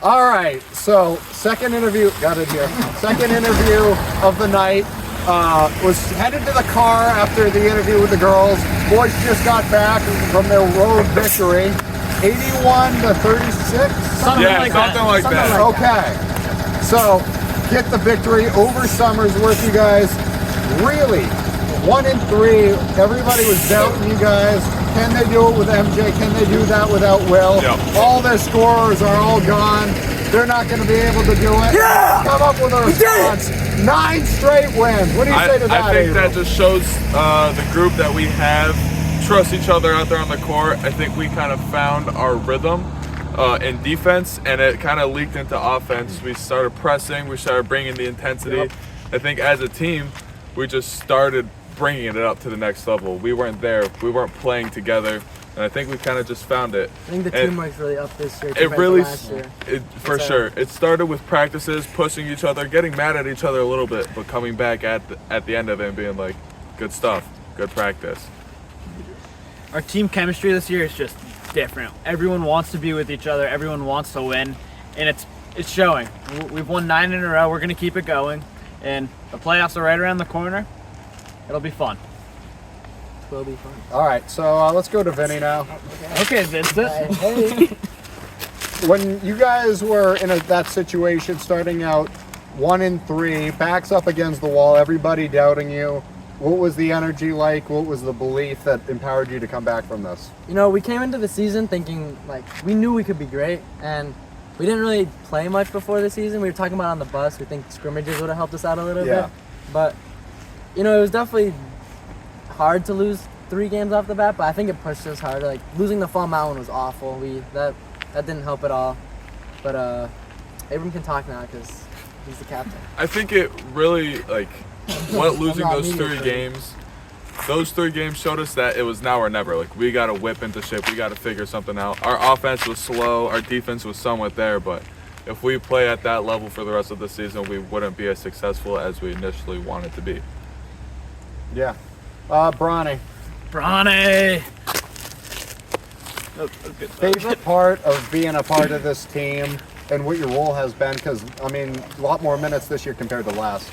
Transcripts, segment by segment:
All right, so second interview, got it here. Second interview of the night. Was headed to the car after the interview with the girls. Boys just got back from their road victory, 81-36. Something like that. Okay, so get the victory over Somersworth, you guys. Really, 1-3. Everybody was doubting you guys. Can they do it with MJ? Can they do that without Will? Yep. All their scorers are all gone. They're not going to be able to do it. Yeah! Come up with a response. 9 straight wins. What do you say to that? I think April? that just shows the group that we have trust each other out there on the court. I think we kind of found our rhythm in defense, and it kind of leaked into offense. We started pressing. We started bringing the intensity. Yep. I think as a team, we just started bringing it up to the next level. We weren't there. We weren't playing together. And I think we kind of just found it. I think the teamwork's really up this year. It really, last year. for sure. It started with practices, pushing each other, getting mad at each other a little bit, but coming back at the end of it and being like, good stuff, good practice. Our team chemistry this year is just different. Everyone wants to be with each other. Everyone wants to win, and it's showing. We've won 9 in a row. We're gonna keep it going, and the playoffs are right around the corner. It'll be fun. Will be fun. All right, so let's go to Vinny now. Okay, Vincent. Hey. When you guys were in that situation, starting out 1-3, backs up against the wall, everybody doubting you, what was the energy like? What was the belief that empowered you to come back from this? You know, we came into the season thinking, like, we knew we could be great, and we didn't really play much before the season. We were talking about on the bus. We think scrimmages would have helped us out a little bit. But, you know, it was definitely hard to lose 3 games off the bat, but I think it pushed us harder. Like, losing the Fall Mountain was awful. That didn't help at all. But Abram can talk now because he's the captain. I think it really, losing those 3 games showed us that it was now or never. Like, we got to whip into shape. We got to figure something out. Our offense was slow. Our defense was somewhat there, but if we play at that level for the rest of the season, we wouldn't be as successful as we initially wanted to be. Yeah. Bronny. Favorite part of being a part of this team and what your role has been, because, I mean, a lot more minutes this year compared to last.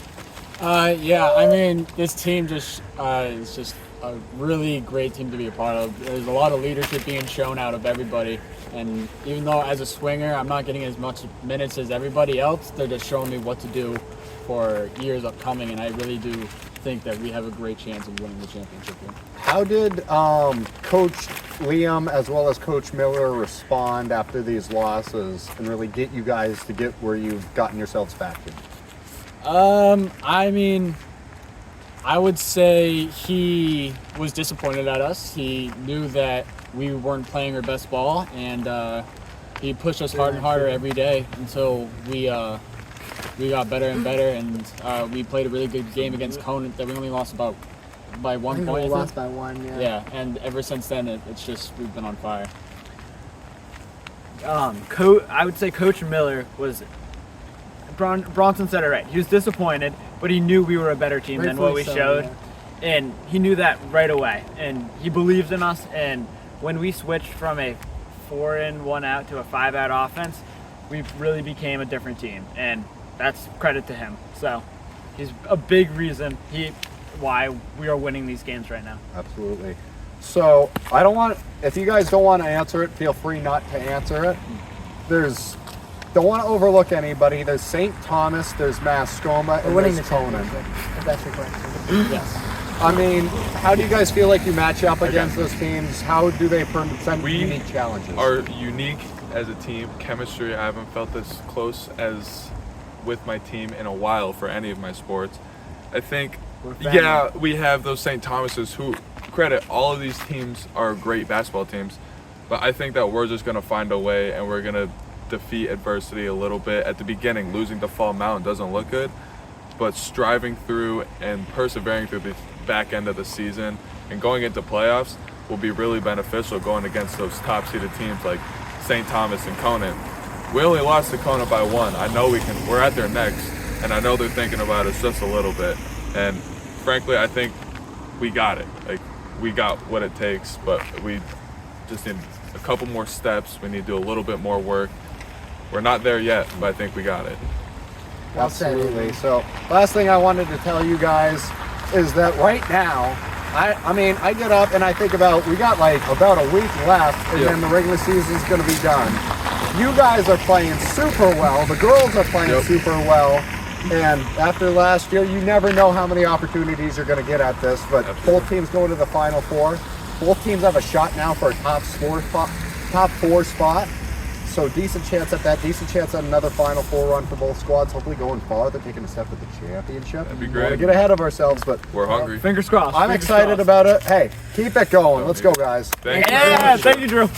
Yeah, I mean, this team is just a really great team to be a part of. There's a lot of leadership being shown out of everybody, and even though as a swinger I'm not getting as much minutes as everybody else, they're just showing me what to do for years upcoming, and I really do think that we have a great chance of winning the championship here. How did Coach Liam as well as Coach Miller respond after these losses and really get you guys to get where you've gotten yourselves back to? I mean, I would say he was disappointed at us. He knew that we weren't playing our best ball, and he pushed us harder and harder every day until we got better and better, and we played a really good game against Conant that we only lost by 1 point. We lost by 1, yeah. Yeah, and ever since then, it's just we've been on fire. I would say Coach Miller was. Bronson said it right. He was disappointed, but he knew we were a better team than what we showed, and he knew that right away. And he believed in us. And when we switched from a 4-in, 1-out to a 5-out offense, we really became a different team, and that's credit to him. So he's a big reason why we are winning these games right now. Absolutely. So if you guys don't want to answer it, feel free not to answer it. Don't want to overlook anybody. There's St. Thomas, there's Mascoma, and there's Conant. If that's your question. Yes. I mean, how do you guys feel like you match up against those teams? How do they present unique challenges? Are unique as a team. Chemistry, I haven't felt this close as with my team in a while for any of my sports. I think, we have those St. Thomases who, credit, all of these teams are great basketball teams, but I think that we're just going to find a way, and we're going to defeat adversity a little bit. At the beginning, losing to Fall Mountain doesn't look good, but striving through and persevering through the back end of the season and going into playoffs will be really beneficial going against those top-seeded teams like St. Thomas and Conant. We only lost to Conant by 1. I know we're at their necks, and I know they're thinking about us just a little bit. And frankly, I think we got it. Like, we got what it takes, but we just need a couple more steps. We need to do a little bit more work. We're not there yet, but I think we got it. Well said, Absolutely. Avery. So, last thing I wanted to tell you guys is that right now, I mean, I get up and I think about, we got like about a week left, and then the regular season's going to be done. You guys are playing super well. The girls are playing super well. And after last year, you never know how many opportunities you're going to get at this. But both teams going to the Final Four. Both teams have a shot now for a top four spot. So decent chance at that. Decent chance at another Final Four run for both squads. Hopefully going farther, taking a step at the championship. That'd be We want to great. get ahead of ourselves, but We're hungry. Fingers crossed. I'm Fingers excited crossed. about it. Hey, keep it going. Let's go, guys. Thank you. Yeah, thank you, Drew.